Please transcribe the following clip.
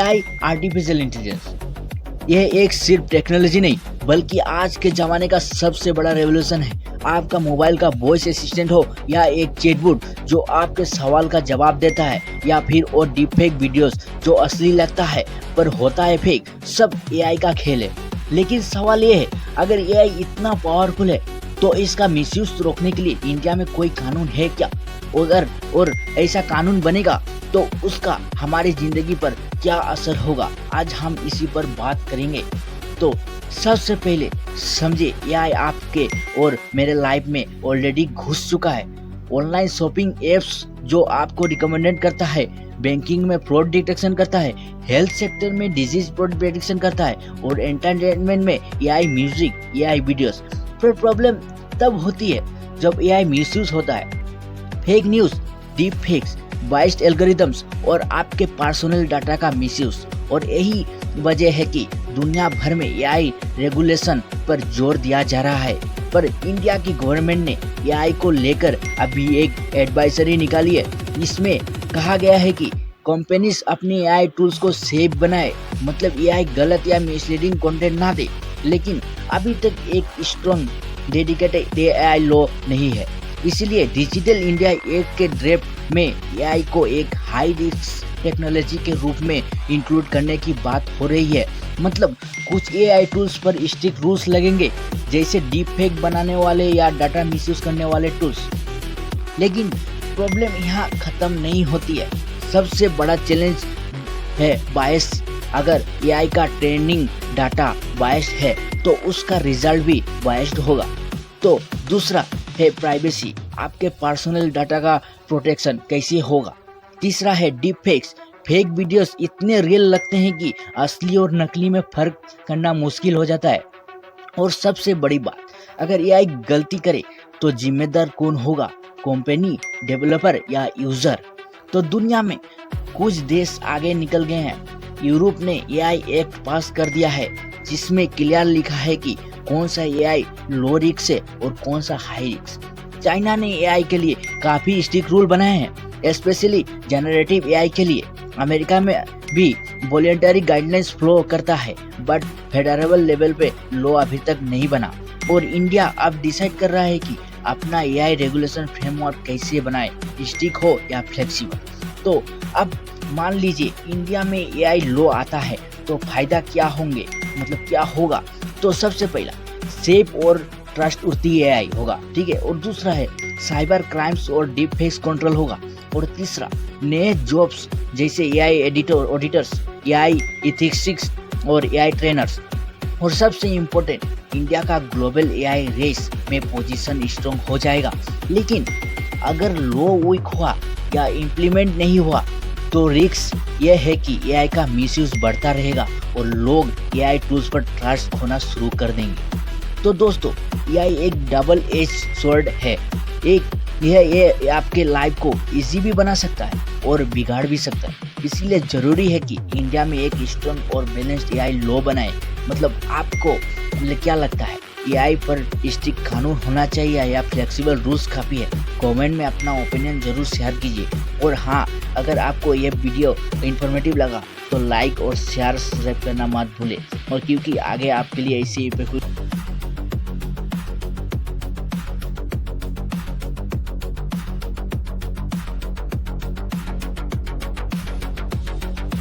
AI artificial intelligence यह एक सिर्फ टेक्नोलॉजी नहीं बल्कि आज के जमाने का सबसे बड़ा रेवोल्यूशन है। आपका मोबाइल का वॉइस असिस्टेंट हो या एक चैटबॉट जो आपके सवाल का जवाब देता है या फिर और डीप फेक वीडियोस जो असली लगता है पर होता है फेक, सब एआई का खेल है। लेकिन सवाल ये है, अगर एआई इतना पावरफुल है तो इसका मिसयूज रोकने के लिए इंडिया में कोई कानून है क्या? और ऐसा कानून बनेगा तो उसका हमारी जिंदगी पर क्या असर होगा, आज हम इसी पर बात करेंगे। तो सबसे पहले समझे, एआई आपके और मेरे लाइफ में ऑलरेडी घुस चुका है। ऑनलाइन शॉपिंग एप्स जो आपको रिकमेंडेड करता है, बैंकिंग में फ्रॉड डिटेक्शन करता है, हेल्थ सेक्टर में डिजीज प्रेडिक्शन करता है और एंटरटेनमेंट में एआई म्यूजिक, एआई वीडियोस। पर प्रॉब्लम तब होती है जब एआई मिसयूज होता है। Fake news, deep fakes, biased algorithms और आपके पर्सनल डाटा का मिसयूज। और यही वजह है कि दुनिया भर में एआई रेगुलेशन पर जोर दिया जा रहा है। पर इंडिया की गवर्नमेंट ने एआई को लेकर अभी एक एडवाइजरी निकाली है। इसमें कहा गया है कि कंपनीज अपने एआई टूल्स को सेफ बनाए, मतलब एआई गलत या मिसलीडिंग कंटेंट ना दे। लेकिन अभी तक एक स्ट्रॉन्ग डेडिकेटेड एआई लॉ नहीं है। इसीलिए डिजिटल इंडिया एक्ट के ड्राफ्ट में एआई को एक हाई रिस्क टेक्नोलॉजी के रूप में इंक्लूड करने की बात हो रही है। मतलब कुछ एआई टूल्स पर स्ट्रिक्ट रूल्स लगेंगे, जैसे डीप फेक बनाने वाले या डाटा मिसयूज करने वाले टूल्स। लेकिन प्रॉब्लम यहाँ खत्म नहीं होती है। सबसे बड़ा चैलेंज है बायस। अगर एआई का ट्रेनिंग डाटा बायस्ड है तो उसका रिजल्ट भी बायस्ड होगा। तो दूसरा है प्राइवेसी, आपके पर्सनल डाटा का प्रोटेक्शन कैसे होगा। तीसरा है डीप फेक्स, फेक वीडियोस इतने रियल लगते हैं कि असली और नकली में फर्क करना मुश्किल हो जाता है। और सबसे बड़ी बात, अगर एआई गलती करे तो जिम्मेदार कौन होगा, कंपनी, डेवलपर या यूजर? तो दुनिया में कुछ देश आगे निकल गए हैं। यूरोप ने एआई एक्ट पास कर दिया है जिसमें क्लियर लिखा है कि कौन सा एआई लो रिस्क है और कौन सा हाई रिस्क। चाइना ने एआई के लिए काफी स्ट्रिक्ट रूल बनाए हैं, स्पेशली जनरेटिव एआई के लिए। अमेरिका में भी वॉलंटरी गाइडलाइंस फ्लो करता है, बट फेडरल लेवल पे लॉ अभी तक नहीं बना। और इंडिया अब डिसाइड कर रहा है कि अपना एआई रेगुलेशन फ्रेमवर्क कैसे बनाए, स्टिक हो या फ्लेक्सिबल। तो अब मान लीजिए इंडिया में एआई लॉ आता है तो फायदा क्या होंगे, मतलब क्या होगा? तो सबसे पहला सेफ और ट्रस्टवर्दी एआई होगा, ठीक है। और दूसरा है साइबर क्राइम्स और डीप फेक्स कंट्रोल होगा। और तीसरा नए जॉब्स जैसे AI editor, auditors, AI ethics और एआई ट्रेनर्स। और सबसे इम्पोर्टेंट, इंडिया का ग्लोबल एआई रेस में पोजीशन स्ट्रॉन्ग हो जाएगा। लेकिन अगर लॉ वीक हुआ या इम्प्लीमेंट नहीं हुआ तो रिस्क यह है कि एआई का मिसयूज बढ़ता रहेगा और लोग एआई टूल्स पर ट्रस्ट खोना शुरू कर देंगे। तो दोस्तों, एआई एक डबल एज स्वॉर्ड है। यह आपके लाइफ को इजी भी बना सकता है और बिगाड़ भी सकता है। इसीलिए जरूरी है कि इंडिया में एक स्ट्रॉन्ग और बैलेंस्ड एआई लॉ बनाए। मतलब आपको क्या लगता है, एआई पर स्ट्रिक्ट कानून होना चाहिए या फ्लेक्सिबल रूल्स काफी है? कमेंट में अपना ओपिनियन जरूर शेयर कीजिए। और हाँ, अगर आपको यह वीडियो इन्फॉर्मेटिव लगा तो लाइक और शेयर सब्सक्राइब करना मत भूलें। और क्योंकि आगे आपके लिए ऐसे ही